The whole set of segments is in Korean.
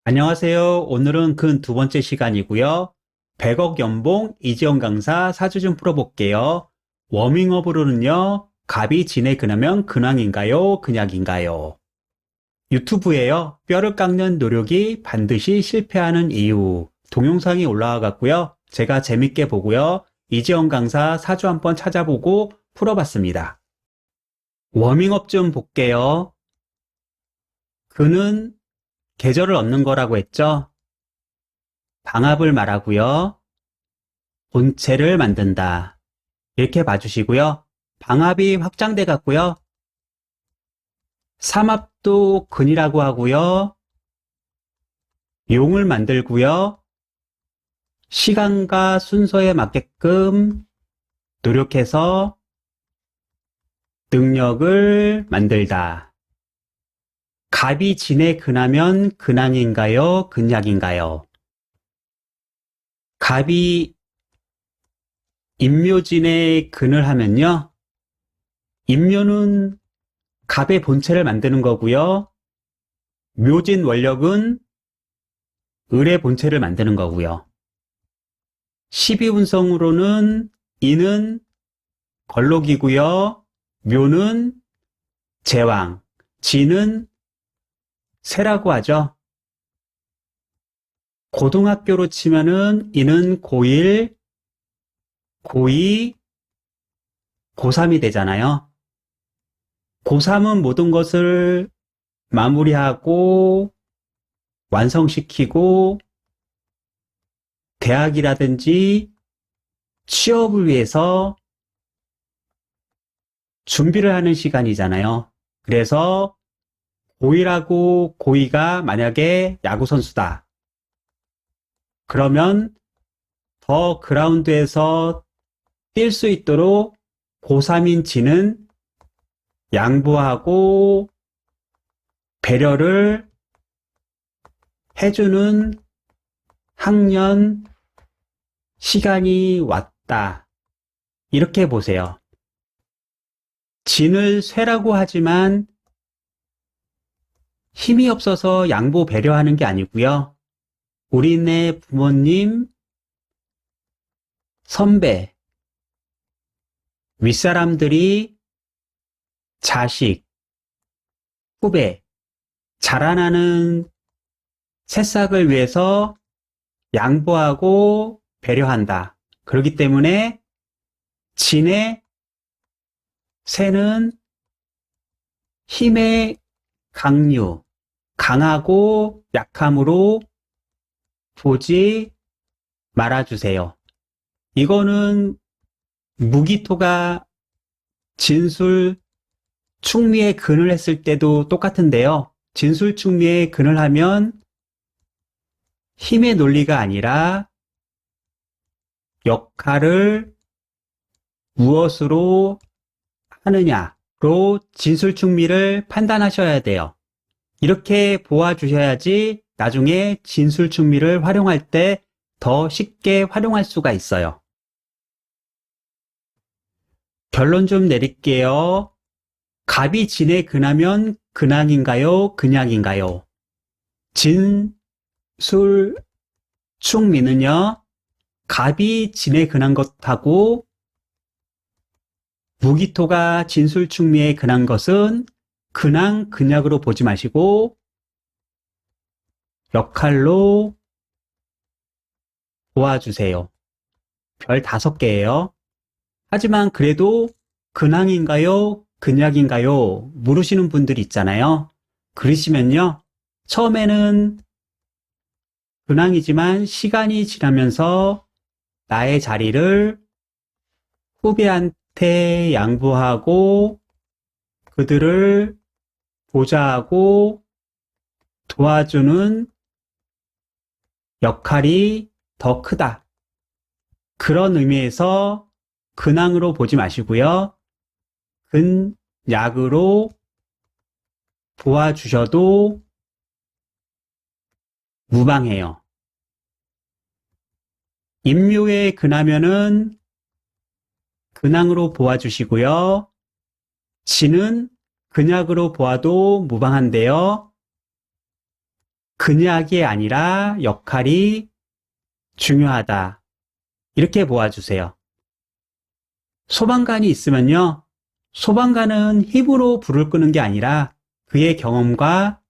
안녕하세요. 오늘은 근 두 번째 시간이고요. 100억 연봉 이지영 강사 4주 좀 풀어볼게요. 워밍업으로는요, 갑이 진에 근하면 근황인가요? 근약인가요? 유튜브에요. 뼈를 깎는 노력이 반드시 실패하는 이유. 동영상이 올라와 갔고요. 제가 재밌게 보고요. 이지영 강사 4주 한번 찾아보고 풀어봤습니다. 워밍업 좀 볼게요. 그는 계절을 얻는 거라고 했죠? 방합을 말하고요. 본체를 만든다. 이렇게 봐주시고요. 방합이 확장돼 갔고요. 삼합도 근이라고 하고요. 용을 만들고요. 시간과 순서에 맞게끔 노력해서 능력을 만들다. 갑이 진에 근하면 근황인가요? 근약인가요? 갑이 임묘진에 근을 하면요. 임묘는 갑의 본체를 만드는 거고요. 묘진 원력은 을의 본체를 만드는 거고요. 12운성으로는 인은 걸록이고요. 묘는 제왕, 진은 새라고 하죠. 고등학교로 치면은 인은 고1, 고2, 고3이 되잖아요. 고3은 모든 것을 마무리하고 완성시키고 대학이라든지 취업을 위해서 준비를 하는 시간이잖아요. 그래서 고1하고 고2가 만약에 야구선수다. 그러면 더 그라운드에서 뛸 수 있도록 고3인 지는 양보하고 배려를 해주는 학년, 시간이 왔다. 이렇게 보세요. 진을 쇠라고 하지만 힘이 없어서 양보 배려하는 게 아니고요. 우리네 부모님, 선배, 윗사람들이 자식, 후배, 자라나는 새싹을 위해서 양보하고 배려한다. 그렇기 때문에 진의 새는 힘의 강류, 강하고 약함으로 보지 말아주세요. 이거는 무기토가 진술 충미의 근을 했을 때도 똑같은데요. 진술 충미의 근을 하면 힘의 논리가 아니라 역할을 무엇으로 하느냐로 진술 충미를 판단하셔야 돼요. 이렇게 보아주셔야지 나중에 진술 충미를 활용할 때 더 쉽게 활용할 수가 있어요. 결론 좀 내릴게요. 갑이 진에 근하면 근황인가요? 근약인가요? 진, 술, 충미는요. 갑이 진에 근한 것하고 무기토가 진술 충미에 근한 것은 근황, 근약으로 보지 마시고 역할로 보아주세요. 별 5개예요. 하지만 그래도 근황인가요? 근약인가요? 물으시는 분들이 있잖아요. 그러시면요. 처음에는 근황이지만 시간이 지나면서 나의 자리를 후배한테 양보하고 그들을 보좌하고 도와주는 역할이 더 크다. 그런 의미에서 근황으로 보지 마시고요. 근약으로 보아주셔도 무방해요. 임묘에 근하면은 근황으로 보아주시고요. 진은 근약으로 보아도 무방한데요. 근약이 아니라 역할이 중요하다. 이렇게 보아주세요. 소방관이 있으면요. 소방관은 힘으로 불을 끄는 게 아니라 그의 경험과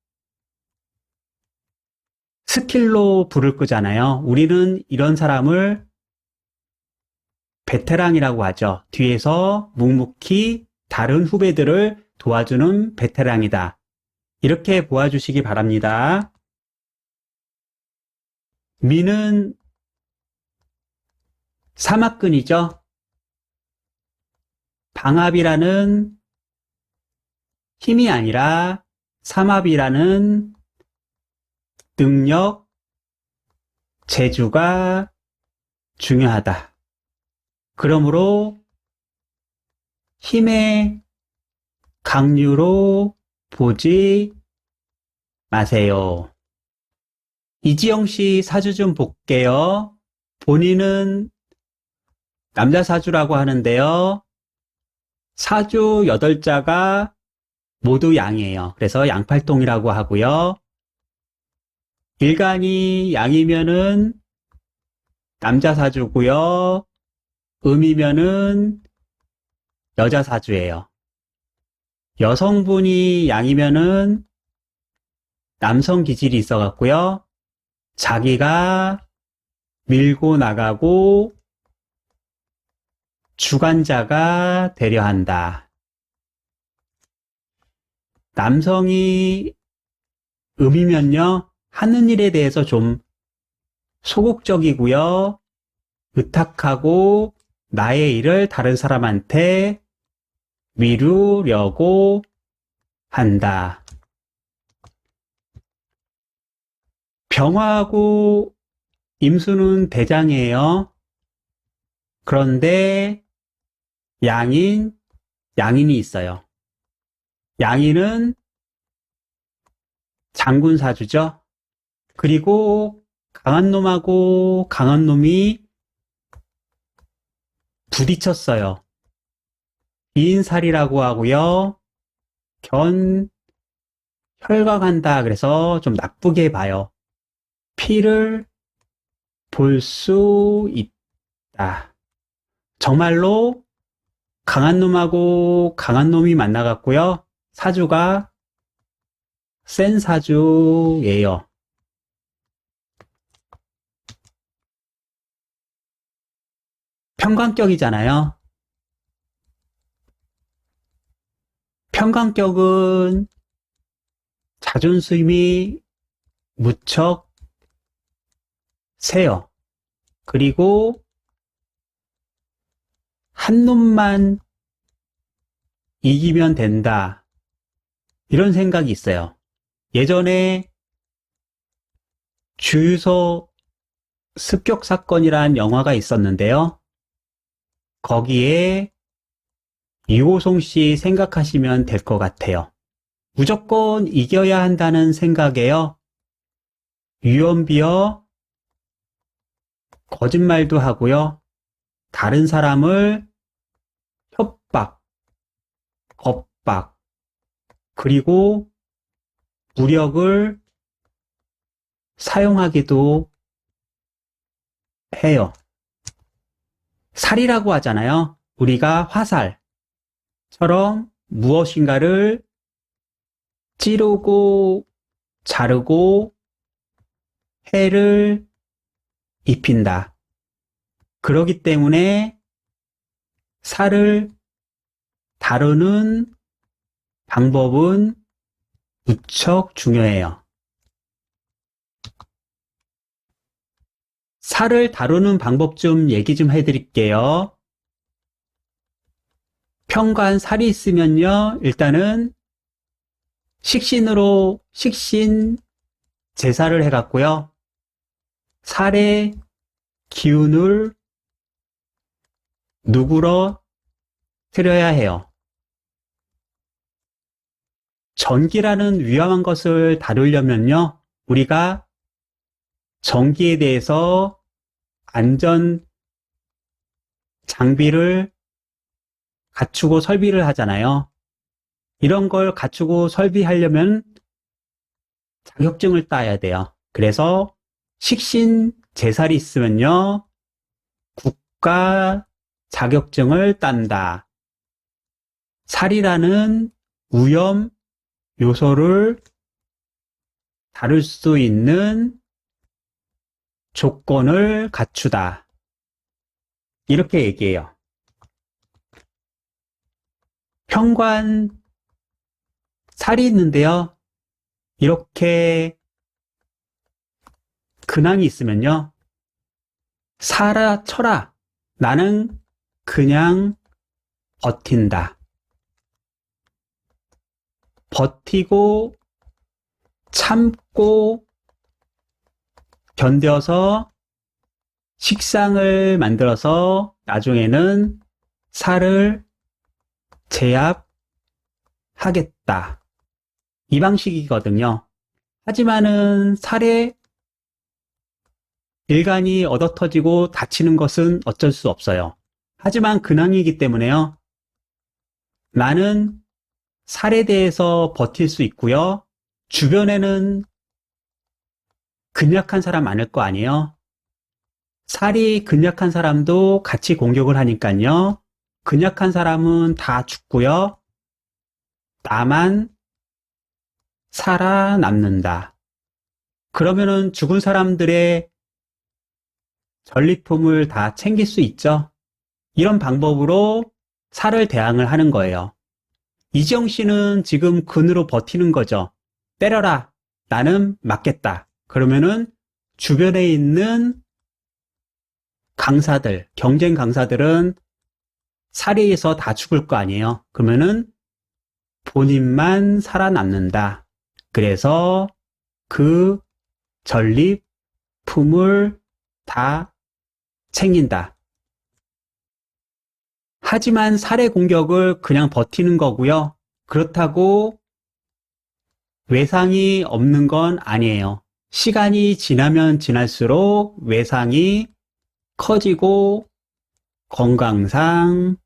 스킬로 불을 끄잖아요. 우리는 이런 사람을 베테랑이라고 하죠. 뒤에서 묵묵히 다른 후배들을 도와주는 베테랑이다. 이렇게 보아주시기 바랍니다. 미는 사막근이죠. 방압이라는 힘이 아니라 삼압이라는 능력, 재주가 중요하다. 그러므로 힘의 강류로 보지 마세요. 이지영 씨 사주 좀 볼게요. 본인은 남자 사주라고 하는데요. 사주 8자가 모두 양이에요. 그래서 양팔동이라고 하고요. 일간이 양이면은 남자 사주고요. 음이면은 여자 사주예요. 여성분이 양이면은 남성 기질이 있어갖고요. 자기가 밀고 나가고 주관자가 되려 한다. 남성이 음이면요. 하는 일에 대해서 좀 소극적이고요. 의탁하고 나의 일을 다른 사람한테 미루려고 한다. 병화하고 임수는 대장이에요. 그런데 양인이 있어요. 양인은 장군 사주죠. 그리고 강한 놈하고 강한 놈이 부딪혔어요. 이인살이라고 하고요. 혈각한다. 그래서 좀 나쁘게 봐요. 피를 볼 수 있다. 정말로 강한 놈하고 강한 놈이 만나갖고요. 사주가 센 사주예요. 평강격이잖아요. 평강격은 자존심이 무척 세요. 그리고 한 놈만 이기면 된다. 이런 생각이 있어요. 예전에 주유소 습격 사건이란 영화가 있었는데요. 거기에 유호송 씨 생각하시면 될 것 같아요. 무조건 이겨야 한다는 생각에요. 유언비어 거짓말도 하고요. 다른 사람을 협박, 겁박, 그리고 무력을 사용하기도 해요. 살이라고 하잖아요. 우리가 화살처럼 무엇인가를 찌르고 자르고 해를 입힌다. 그렇기 때문에 살을 다루는 방법은 무척 중요해요. 살을 다루는 방법 좀 얘기 좀 해드릴게요. 편관 살이 있으면요. 일단은 식신으로 식신 제사를 해갖고요. 살의 기운을 누구러 드려야 해요. 전기라는 위험한 것을 다루려면요. 우리가 전기에 대해서 안전 장비를 갖추고 설비를 하잖아요. 이런 걸 갖추고 설비하려면 자격증을 따야 돼요. 그래서 식신 제살이 있으면요, 국가 자격증을 딴다. 살이라는 위험 요소를 다룰 수 있는 조건을 갖추다. 이렇게 얘기해요. 현관 살이 있는데요. 이렇게 근황이 있으면요. 살아 쳐라. 나는 그냥 버틴다. 버티고 참고 견뎌서 식상을 만들어서 나중에는 살을 제압하겠다. 이 방식이거든요. 하지만은 살에 일간이 얻어터지고 다치는 것은 어쩔 수 없어요. 하지만 근황이기 때문에요. 나는 살에 대해서 버틸 수 있고요. 주변에는 근약한 사람 많을 거 아니에요. 살이 근약한 사람도 같이 공격을 하니까요. 근약한 사람은 다 죽고요. 나만 살아남는다. 그러면은 죽은 사람들의 전리품을 다 챙길 수 있죠. 이런 방법으로 살을 대항을 하는 거예요. 이지영 씨는 지금 근으로 버티는 거죠. 때려라. 나는 맞겠다. 그러면은 주변에 있는 강사들, 경쟁 강사들은 살에 의해서 다 죽을 거 아니에요. 그러면은 본인만 살아남는다. 그래서 그 전리품을 다 챙긴다. 하지만 살해 공격을 그냥 버티는 거고요. 그렇다고 외상이 없는 건 아니에요. 시간이 지나면 지날수록 외상이 커지고 건강상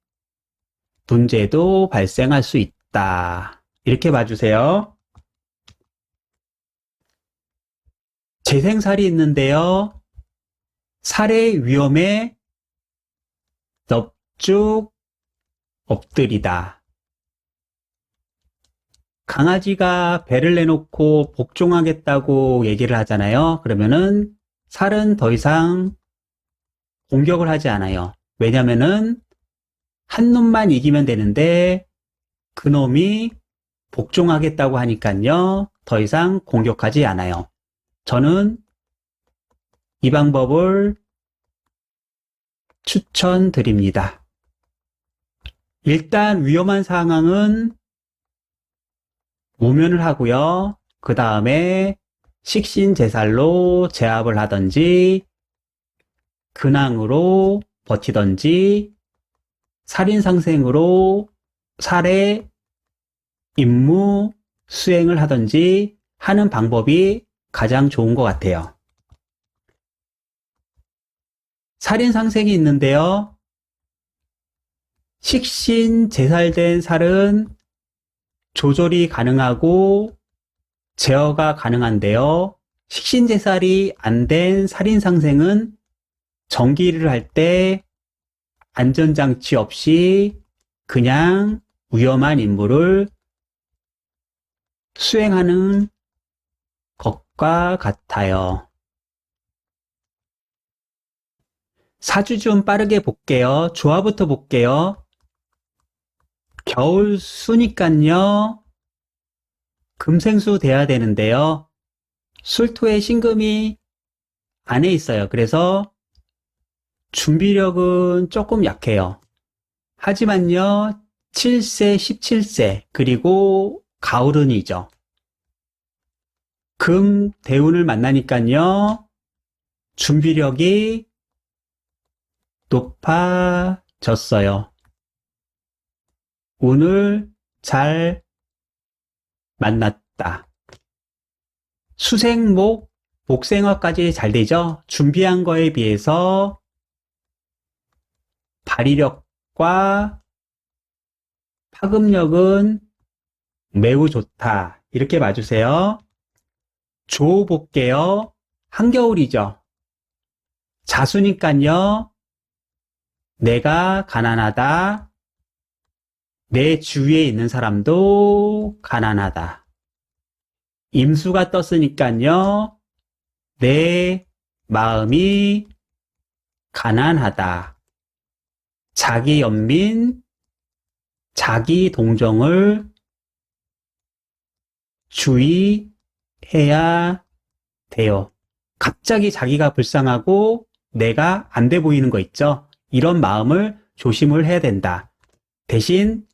문제도 발생할 수 있다. 이렇게 봐주세요. 재생살이 있는데요. 살해 위험에 넙죽 엎드리다. 강아지가 배를 내놓고 복종하겠다고 얘기를 하잖아요. 그러면은 살은 더 이상 공격을 하지 않아요. 왜냐면은 한 놈만 이기면 되는데 그 놈이 복종하겠다고 하니까요. 더 이상 공격하지 않아요. 저는 이 방법을 추천드립니다. 일단 위험한 상황은 모면을 하고요. 그 다음에 식신제살로 제압을 하든지 근황으로 버티든지 살인상생으로 살해 임무 수행을 하든지 하는 방법이 가장 좋은 것 같아요. 살인상생이 있는데요. 식신제살된 살은 조절이 가능하고 제어가 가능한데요. 식신제살이 안 된 살인상생은 전기를 할 때 안전장치 없이 그냥 위험한 임무를 수행하는 것과 같아요. 사주 좀 빠르게 볼게요. 조화부터 볼게요. 겨울 수니깐요. 금생수 돼야 되는데요. 술토의 신금이 안에 있어요. 그래서 준비력은 조금 약해요. 하지만요. 7세, 17세, 그리고 가을운이죠. 금, 대운을 만나니까요. 준비력이 높아졌어요. 운을 잘 만났다. 수생목, 목생화까지 잘 되죠? 준비한 거에 비해서 발휘력과 파급력은 매우 좋다. 이렇게 봐주세요. 조 볼게요. 한겨울이죠. 자수니깐요. 내가 가난하다. 내 주위에 있는 사람도 가난하다. 임수가 떴으니깐요. 내 마음이 가난하다. 자기 연민, 자기 동정을 주의해야 돼요. 갑자기 자기가 불쌍하고 내가 안 돼 보이는 거 있죠? 이런 마음을 조심을 해야 된다. 대신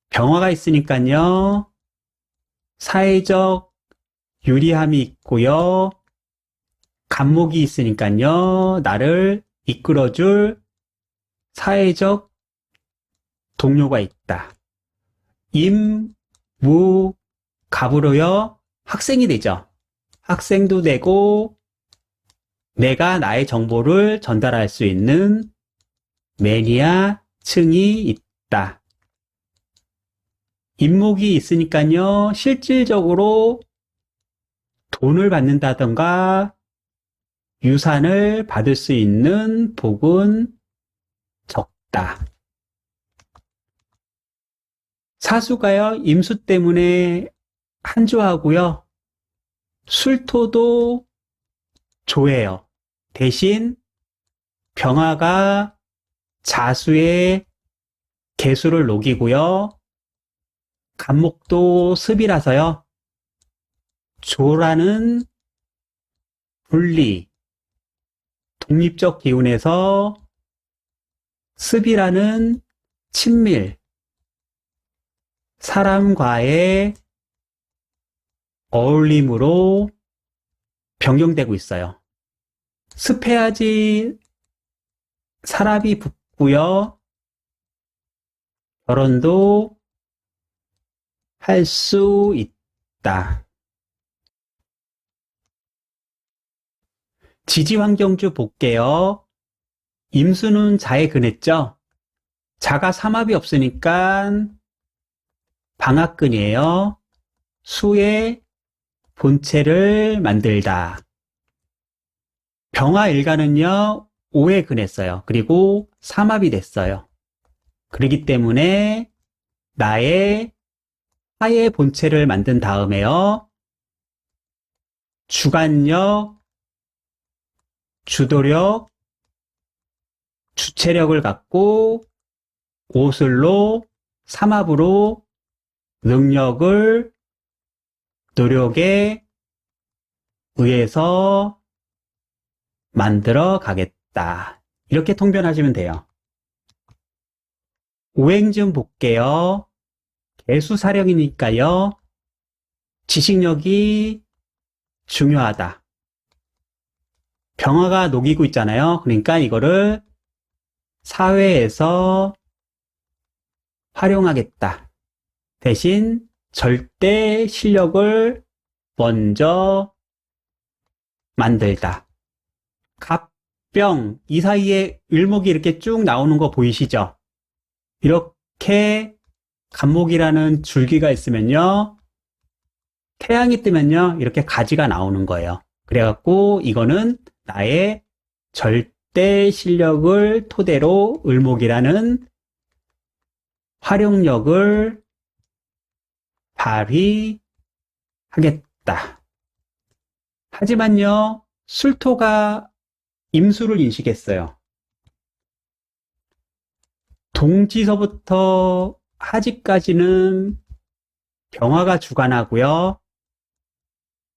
병화가 있으니까요. 사회적 유리함이 있고요. 간목이 있으니까요. 나를 이끌어줄 사회적 동료가 있다. 임, 무, 갑으로요. 학생이 되죠. 학생도 되고 내가 나의 정보를 전달할 수 있는 매니아층이 있다. 임목이 있으니까요. 실질적으로 돈을 받는다던가 유산을 받을 수 있는 복은 적다. 사수가요. 임수 때문에 한조하고요. 술토도 조예요. 대신 병화가 자수의 개수를 녹이고요. 간목도 습이라서요. 조라는 분리, 독립적 기운에서 습이라는 친밀, 사람과의 어울림으로 변경되고 있어요. 습해야지 사람이 붙고요. 결혼도 할 수 있다. 지지환경주 볼게요. 임수는 자에 근했죠? 자가 삼합이 없으니까 방학근이에요. 수의 본체를 만들다. 병화 일간은요, 5에 근했어요. 그리고 삼합이 됐어요. 그렇기 때문에 나의 화의 본체를 만든 다음에요. 주관력, 주도력, 주체력을 갖고 오술로 삼합으로 능력을 노력에 의해서 만들어 가겠다. 이렇게 통변하시면 돼요. 오행 좀 볼게요. 개수사령이니까요. 지식력이 중요하다. 병화가 녹이고 있잖아요. 그러니까 이거를 사회에서 활용하겠다. 대신 절대 실력을 먼저 만들다. 갑병 이 사이에 을목이 이렇게 쭉 나오는 거 보이시죠? 이렇게 간목이라는 줄기가 있으면요. 태양이 뜨면요. 이렇게 가지가 나오는 거예요. 그래갖고 이거는 나의 절대 실력을 토대로 을목이라는 활용력을 발휘하겠다. 하지만요. 술토가 임수를 인식했어요. 동지서부터 하지까지는 병화가 주관하고요.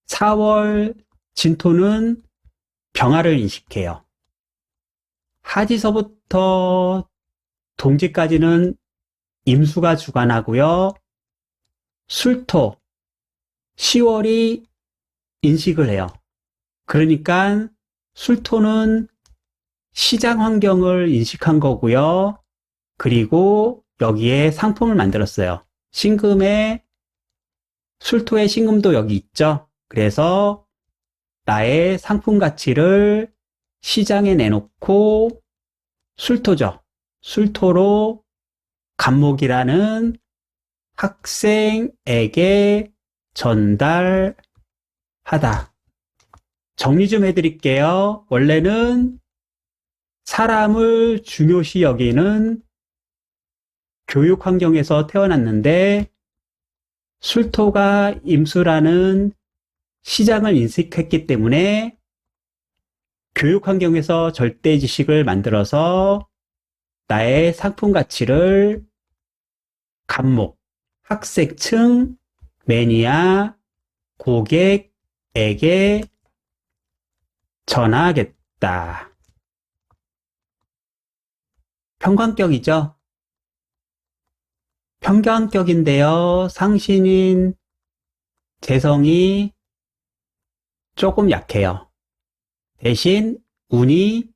4월 진토는 병화를 인식해요. 하지서부터 동지까지는 임수가 주관하고요. 술토 10월이 인식을 해요. 그러니까 술토는 시장 환경을 인식한 거고요. 그리고 여기에 상품을 만들었어요. 신금에 술토의 신금도 여기 있죠. 그래서 나의 상품 가치를 시장에 내놓고 술토죠. 술토로 간목이라는 학생에게 전달하겠다. 하다. 정리 좀 해드릴게요. 원래는 사람을 중요시 여기는 교육 환경에서 태어났는데 술토가 임수라는 시장을 인식했기 때문에 교육 환경에서 절대 지식을 만들어서 나의 상품 가치를 감목, 학생층, 매니아, 고객에게 전하겠다. 평관격이죠. 평관격인데요. 상신인 재성이 조금 약해요. 대신 운이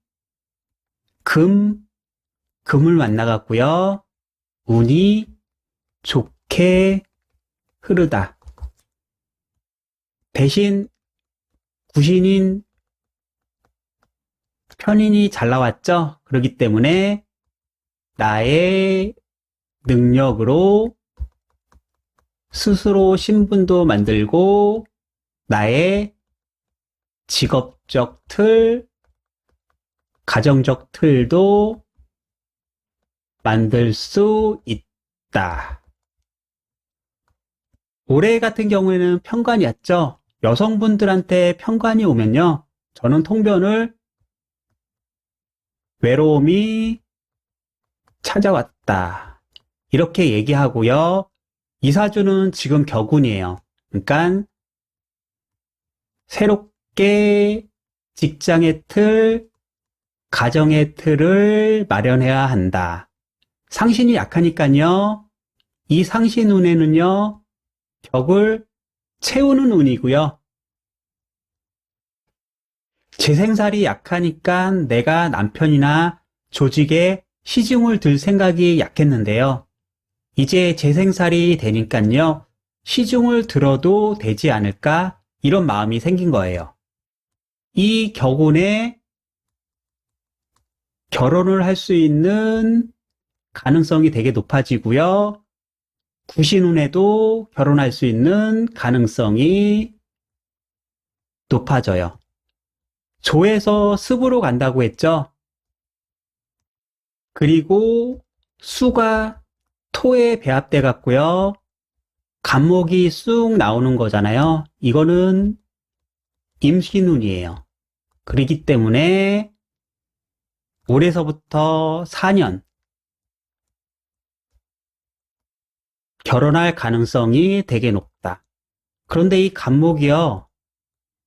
금을 만나갔고요. 운이 좋게 흐르다. 대신 구신인 편인이 잘 나왔죠. 그렇기 때문에 나의 능력으로 스스로 신분도 만들고 나의 직업적 틀, 가정적 틀도 만들 수 있다. 올해 같은 경우에는 편관이었죠. 여성분들한테 편관이 오면요. 저는 통변을 외로움이 찾아왔다. 이렇게 얘기하고요. 이 사주는 지금 격운이에요. 그러니까 새롭게 직장의 틀, 가정의 틀을 마련해야 한다. 상신이 약하니까요. 이 상신 운에는요. 격을 채우는 운이고요. 재생살이 약하니까 내가 남편이나 조직에 시중을 들 생각이 약했는데요. 이제 재생살이 되니까요. 시중을 들어도 되지 않을까? 이런 마음이 생긴 거예요. 이 격운에 결혼을 할 수 있는 가능성이 되게 높아지고요. 구신운에도 결혼할 수 있는 가능성이 높아져요. 조에서 습으로 간다고 했죠. 그리고 수가 토에 배합돼 갖고요. 간목이 쑥 나오는 거잖아요. 이거는 임신운이에요. 그렇기 때문에 올해서부터 4년 결혼할 가능성이 되게 높다. 그런데 이 간목이요.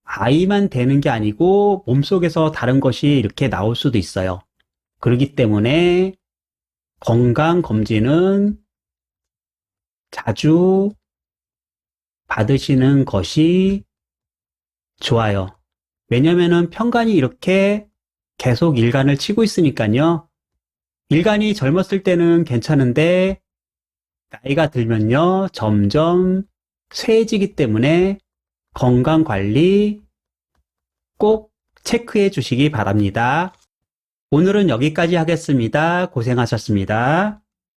아이만 되는 게 아니고 몸속에서 다른 것이 이렇게 나올 수도 있어요. 그렇기 때문에 건강검진은 자주 받으시는 것이 좋아요. 왜냐면은 편관이 이렇게 계속 일간을 치고 있으니까요. 일간이 젊었을 때는 괜찮은데 나이가 들면요. 점점 쇠해지기 때문에 건강관리 꼭 체크해 주시기 바랍니다. 오늘은 여기까지 하겠습니다. 고생하셨습니다.